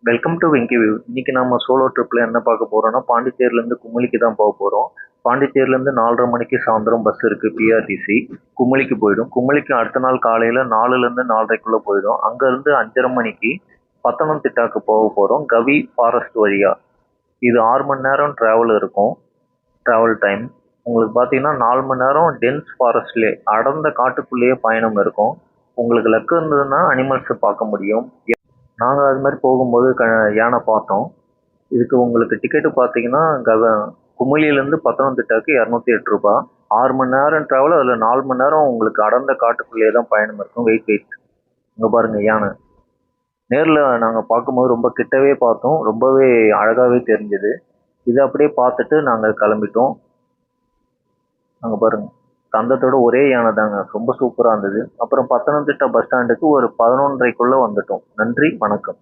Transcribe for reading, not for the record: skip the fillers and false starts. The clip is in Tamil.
Welcome to Venky view. இன்னைக்கு நம்ம சோலோ ட்ரிப்ல என்ன பார்க்க போறோம்னா பாண்டிச்சேரியிலேருந்து குமுளிக்கு தான் போக போகிறோம். பாண்டிச்சேரியிலேருந்து 4:30 மணிக்கு சாயந்தரம் பஸ் இருக்குது பிஆர்டிசி. குமுளிக்கு போயிடும். குமுளிக்கு அடுத்த நாள் காலையில் 4லேருந்து 4:30க்குள்ளே போயிடும். அங்கேருந்து 5:30 மணிக்கு பத்தனம்திட்டாக்கு போக போகிறோம் கவி ஃபாரஸ்ட் வழியாக. இது 6 மணி நேரம் ட்ராவல் இருக்கும். ட்ராவல் டைம் உங்களுக்கு பார்த்தீங்கன்னா 4 மணி நேரம் டென்ஸ் ஃபாரஸ்ட்லேயே அடர்ந்த காட்டுக்குள்ளேயே பயணம் இருக்கும். உங்களுக்கு லக்கு இருந்ததுன்னா அனிமல்ஸை பார்க்க முடியும். நாங்கள் அது மாதிரி போகும்போது யானை பார்த்தோம். இதுக்கு உங்களுக்கு டிக்கெட்டு பார்த்தீங்கன்னா குமுளியிலேருந்து பத்தனம்திட்டாக்கு 208 ரூபா. 6 மணி நேரம் ட்ராவல், அதில் 4 மணி நேரம் உங்களுக்கு அடர்ந்த காட்டுக்குள்ளேயே தான் பயணம் இருக்கும். வெயிட் இங்கே பாருங்கள் யானை. நேரில் நாங்கள் பார்க்கும்போது ரொம்ப கிட்டவே பார்த்தோம். ரொம்பவே அழகாகவே தெரிஞ்சுது. இதை அப்படியே பார்த்துட்டு நாங்கள் கிளம்பிட்டோம். அங்கே பாருங்கள், தந்தத்தோட ஒரே யானை தாங்க. ரொம்ப சூப்பராக இருந்தது. அப்புறம் பத்தனம்திட்டா பஸ் ஸ்டாண்டுக்கு ஒரு 11:30க்குள்ளே வந்துட்டோம். நன்றி, வணக்கம்.